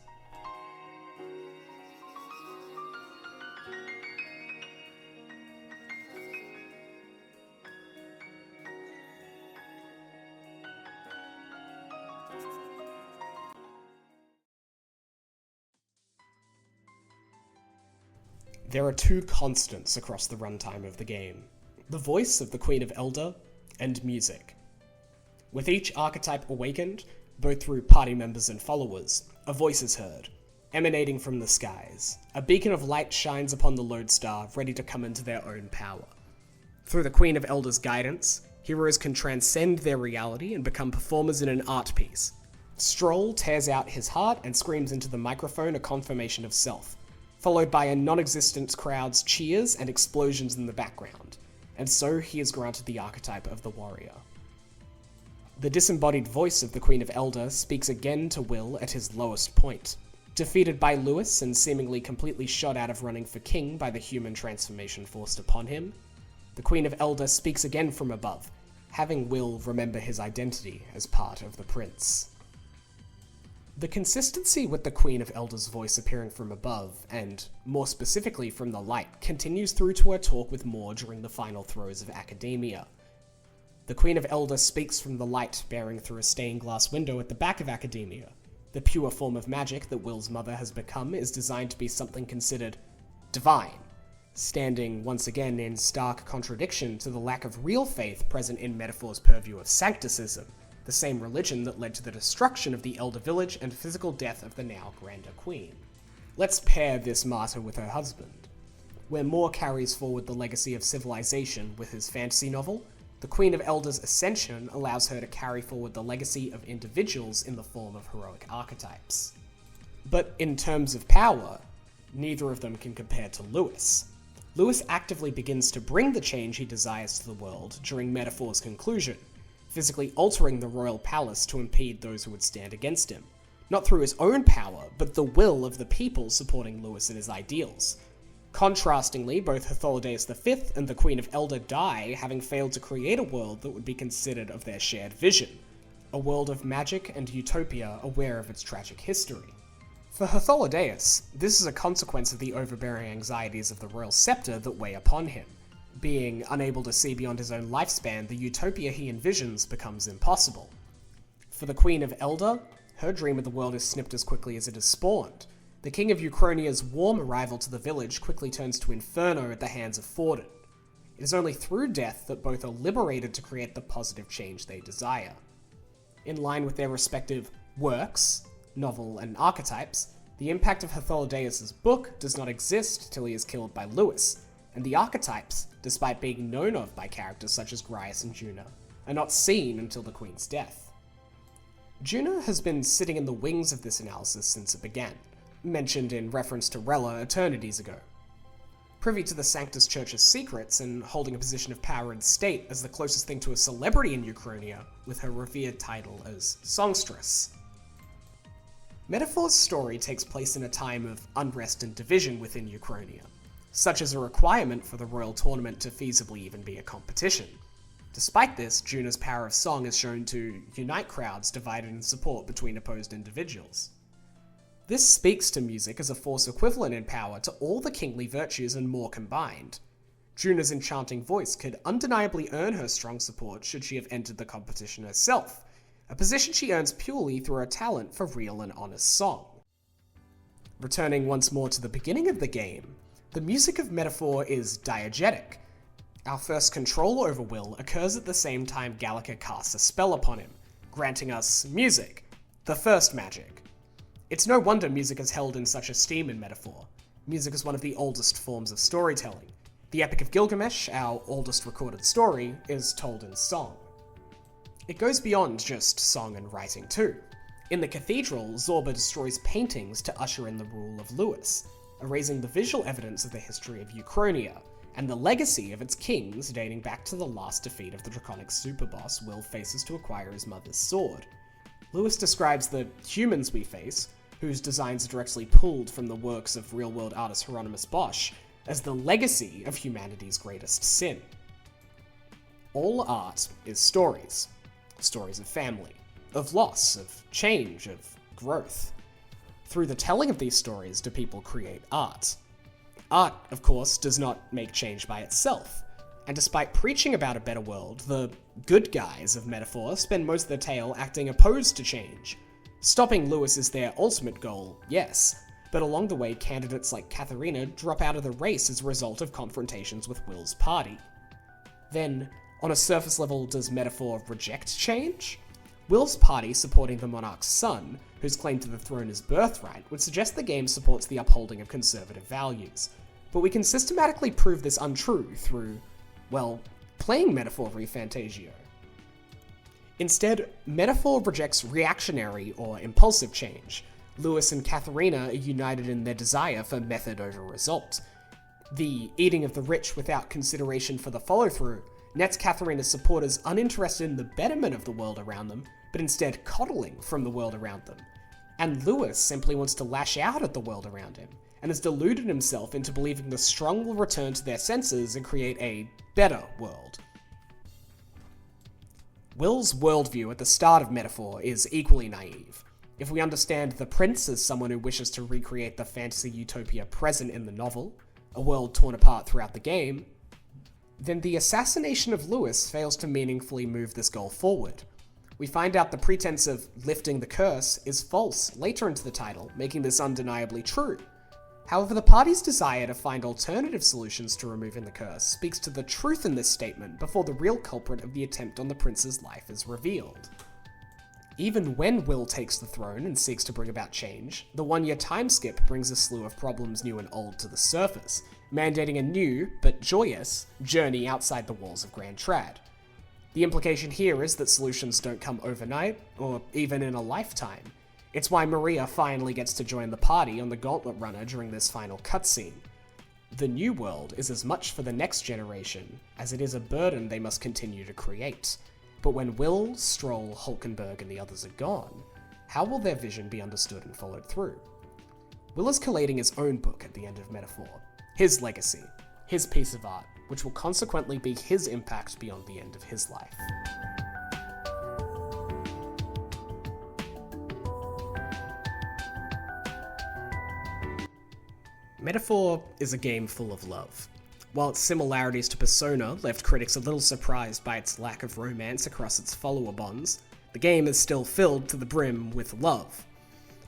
There are two constants across the runtime of the game: the voice of the Queen of Elder and music. With each archetype awakened, both through party members and followers, a voice is heard, emanating from the skies. A beacon of light shines upon the lodestar, ready to come into their own power. Through the Queen of Elder's guidance, heroes can transcend their reality and become performers in an art piece. Stroll tears out his heart and screams into the microphone a confirmation of self, followed by a non-existent crowd's cheers and explosions in the background, and so he is granted the archetype of the warrior. The disembodied voice of the Queen of Elder speaks again to Will at his lowest point. Defeated by Lewis and seemingly completely shot out of running for king by the human transformation forced upon him, the Queen of Elder speaks again from above, having Will remember his identity as part of the prince. The consistency with the Queen of Elder's voice appearing from above, and more specifically from the light, continues through to her talk with Moore during the final throes of academia. The Queen of Elder speaks from the light bearing through a stained glass window at the back of academia. The pure form of magic that Will's mother has become is designed to be something considered divine, standing once again in stark contradiction to the lack of real faith present in Metaphor's purview of sancticism, the same religion that led to the destruction of the Elder Village and physical death of the now grander queen. Let's pair this martyr with her husband. Where Moore carries forward the legacy of civilization with his fantasy novel, the Queen of Elder's ascension allows her to carry forward the legacy of individuals in the form of heroic archetypes. But in terms of power, neither of them can compare to Lewis. Lewis actively begins to bring the change he desires to the world during Metaphor's conclusion, physically altering the royal palace to impede those who would stand against him, not through his own power, but the will of the people supporting Lewis and his ideals. Contrastingly, both Hitholidaeus V and the Queen of Elder die having failed to create a world that would be considered of their shared vision, a world of magic and utopia aware of its tragic history. For Hitholidaeus, this is a consequence of the overbearing anxieties of the royal scepter that weigh upon him. Being unable to see beyond his own lifespan, the utopia he envisions becomes impossible. For the Queen of Elder, her dream of the world is snipped as quickly as it is spawned. The King of Uchronia's warm arrival to the village quickly turns to inferno at the hands of Forden. It is only through death that both are liberated to create the positive change they desire. In line with their respective works, novel and archetypes, the impact of Hitholidaeus' book does not exist till he is killed by Lewis, and the archetypes, despite being known of by characters such as Grias and Juna, are not seen until the Queen's death. Juna has been sitting in the wings of this analysis since it began, mentioned in reference to Rella eternities ago. Privy to the Sanctus Church's secrets and holding a position of power and state as the closest thing to a celebrity in Uchronia, with her revered title as Songstress. Metaphor's story takes place in a time of unrest and division within Uchronia, such as a requirement for the royal tournament to feasibly even be a competition. Despite this, Juna's power of song is shown to unite crowds divided in support between opposed individuals. This speaks to music as a force equivalent in power to all the kingly virtues and more combined. Juna's enchanting voice could undeniably earn her strong support should she have entered the competition herself, a position she earns purely through her talent for real and honest song. Returning once more to the beginning of the game, the music of Metaphor is diegetic. Our first control over Will occurs at the same time Gallica casts a spell upon him, granting us music, the first magic. It's no wonder music is held in such esteem in Metaphor. Music is one of the oldest forms of storytelling. The Epic of Gilgamesh, our oldest recorded story, is told in song. It goes beyond just song and writing too. In the cathedral, Zorba destroys paintings to usher in the rule of Lewis, erasing the visual evidence of the history of Uchronia, and the legacy of its kings dating back to the last defeat of the draconic superboss Will faces to acquire his mother's sword. Lewis describes the humans we face, whose designs are directly pulled from the works of real-world artist Hieronymus Bosch, as the legacy of humanity's greatest sin. All art is stories. Stories of family, of loss, of change, of growth. Through the telling of these stories do people create art. Art, of course, does not make change by itself, and despite preaching about a better world, the good guys of Metaphor spend most of the tale acting opposed to change. Stopping Lewis is their ultimate goal, yes, but along the way candidates like Katharina drop out of the race as a result of confrontations with Will's party. Then, on a surface level, does Metaphor reject change? Will's party supporting the monarch's son, whose claim to the throne is birthright, would suggest the game supports the upholding of conservative values. But we can systematically prove this untrue through, well, playing Metaphor ReFantazio. Instead, Metaphor rejects reactionary or impulsive change, Lewis and Katharina are united in their desire for method over result. The eating of the rich without consideration for the follow-through nets Katharina's supporters uninterested in the betterment of the world around them, but instead coddling from the world around them. And Lewis simply wants to lash out at the world around him, and has deluded himself into believing the strong will return to their senses and create a better world. Will's worldview at the start of Metaphor is equally naive. If we understand the prince as someone who wishes to recreate the fantasy utopia present in the novel, a world torn apart throughout the game, then the assassination of Lewis fails to meaningfully move this goal forward. We find out the pretense of lifting the curse is false later into the title, making this undeniably true. However, the party's desire to find alternative solutions to removing the curse speaks to the truth in this statement before the real culprit of the attempt on the prince's life is revealed. Even when Will takes the throne and seeks to bring about change, the one-year time skip brings a slew of problems new and old to the surface, mandating a new, but joyous, journey outside the walls of Grand Trad. The implication here is that solutions don't come overnight, or even in a lifetime. It's why Maria finally gets to join the party on the Gauntlet Runner during this final cutscene. The new world is as much for the next generation as it is a burden they must continue to create. But when Will, Stroll, Hulkenberg, and the others are gone, how will their vision be understood and followed through? Will is collating his own book at the end of Metaphor, his legacy, his piece of art, which will consequently be his impact beyond the end of his life. Metaphor is a game full of love. While its similarities to Persona left critics a little surprised by its lack of romance across its follower bonds, the game is still filled to the brim with love.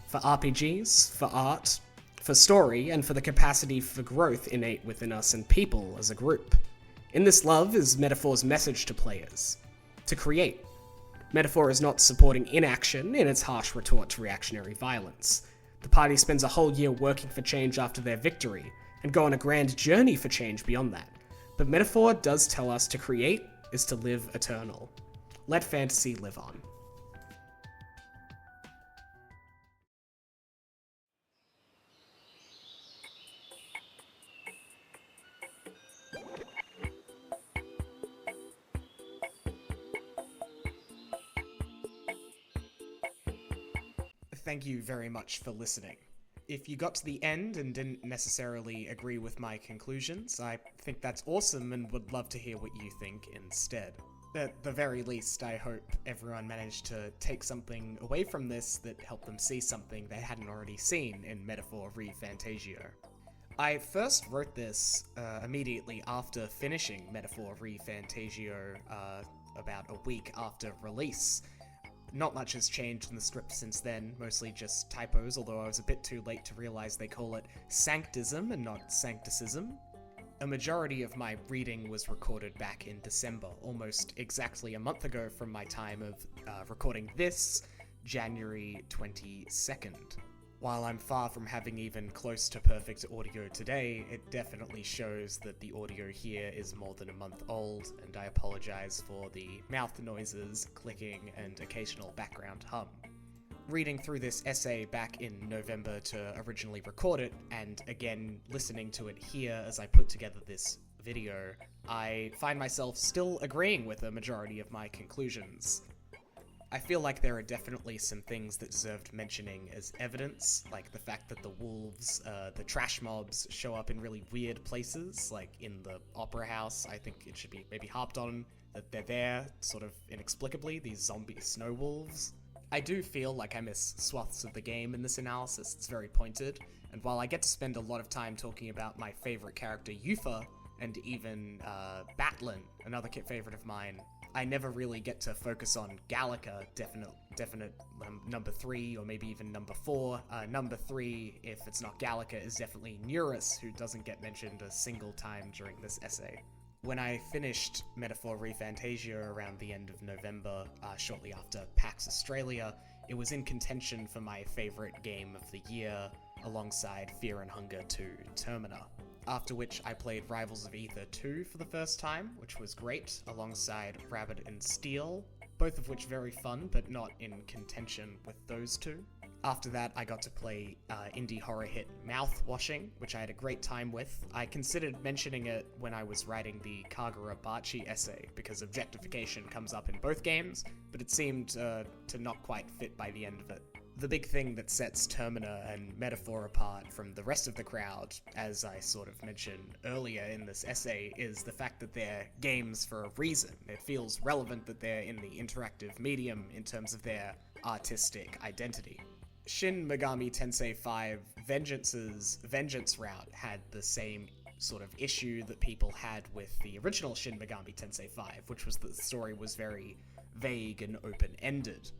For RPGs, for art, for story, and for the capacity for growth innate within us and people as a group. In this love is Metaphor's message to players. To create. Metaphor is not supporting inaction in its harsh retort to reactionary violence. The party spends a whole year working for change after their victory, and go on a grand journey for change beyond that. But Metaphor does tell us to create is to live eternal. Let fantasy live on. Thank you very much for listening. If you got to the end and didn't necessarily agree with my conclusions, I think that's awesome and would love to hear what you think instead. At the very least, I hope everyone managed to take something away from this that helped them see something they hadn't already seen in Metaphor ReFantazio. I first wrote this immediately after finishing Metaphor ReFantazio about a week after release. Not much has changed in the script since then, mostly just typos, although I was a bit too late to realize they call it sanctism and not sancticism. A majority of my reading was recorded back in December, almost exactly a month ago from my time of recording this, January 22nd. While I'm far from having even close to perfect audio today, it definitely shows that the audio here is more than a month old, and I apologize for the mouth noises, clicking, and occasional background hum. Reading through this essay back in November to originally record it, and again listening to it here as I put together this video, I find myself still agreeing with a majority of my conclusions. I feel like there are definitely some things that deserved mentioning as evidence, like the fact that the wolves, the trash mobs, show up in really weird places, like in the opera house. I think it should be maybe harped on that they're there, sort of inexplicably, these zombie snow wolves. I do feel like I miss swaths of the game in this analysis. It's very pointed, and while I get to spend a lot of time talking about my favorite character, Yufa, and even Batlin, another favorite of mine, I never really get to focus on Gallica, definite number 3, or maybe even number 4. Number 3, if it's not Gallica, is definitely Neurus, who doesn't get mentioned a single time during this essay. When I finished Metaphor ReFantazio around the end of November, shortly after PAX Australia, it was in contention for my favorite game of the year, alongside Fear and Hunger 2 Termina. After which I played Rivals of Aether 2 for the first time, which was great, alongside Rabbit and Steel, both of which very fun, but not in contention with those two. After that, I got to play indie horror hit Mouthwashing, which I had a great time with. I considered mentioning it when I was writing the Kagura Bachi essay, because objectification comes up in both games, but it seemed to not quite fit by the end of it. The big thing that sets Termina and Metaphor apart from the rest of the crowd, as I sort of mentioned earlier in this essay, is the fact that they're games for a reason. It feels relevant that they're in the interactive medium in terms of their artistic identity. Shin Megami Tensei 5 Vengeance's Vengeance route had the same sort of issue that people had with the original Shin Megami Tensei 5, which was that the story was very vague and open-ended.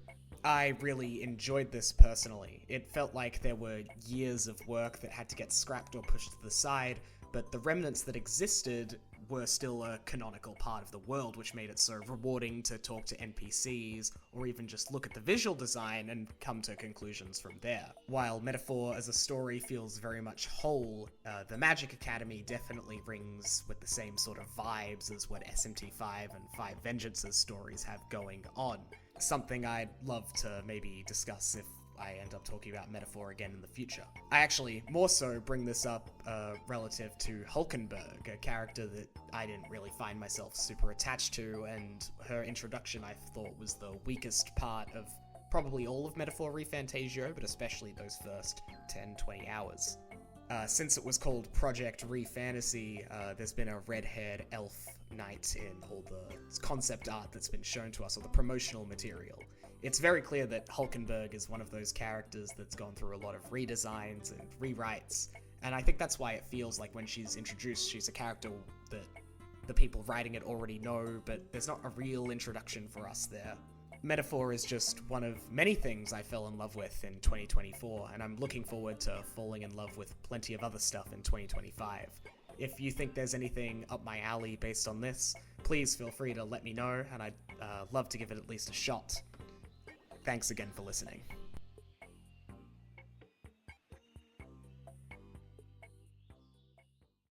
I really enjoyed this personally. It felt like there were years of work that had to get scrapped or pushed to the side, but the remnants that existed were still a canonical part of the world, which made it so rewarding to talk to NPCs, or even just look at the visual design and come to conclusions from there. While Metaphor as a story feels very much whole, the Magic Academy definitely rings with the same sort of vibes as what SMT5 and 5 Vengeance's stories have going on. Something I'd love to maybe discuss if I end up talking about Metaphor again in the future. I actually more so bring this up relative to Hulkenberg, a character that I didn't really find myself super attached to, and her introduction I thought was the weakest part of probably all of Metaphor ReFantazio, but especially those first 10-20 hours. Since it was called Project ReFantasy, there's been a red-haired elf knight in all the concept art that's been shown to us, or the promotional material. It's very clear that Hulkenberg is one of those characters that's gone through a lot of redesigns and rewrites, and I think that's why it feels like when she's introduced, she's a character that the people writing it already know, but there's not a real introduction for us there. Metaphor is just one of many things I fell in love with in 2024, and I'm looking forward to falling in love with plenty of other stuff in 2025. If you think there's anything up my alley based on this, please feel free to let me know, and I'd love to give it at least a shot. Thanks again for listening.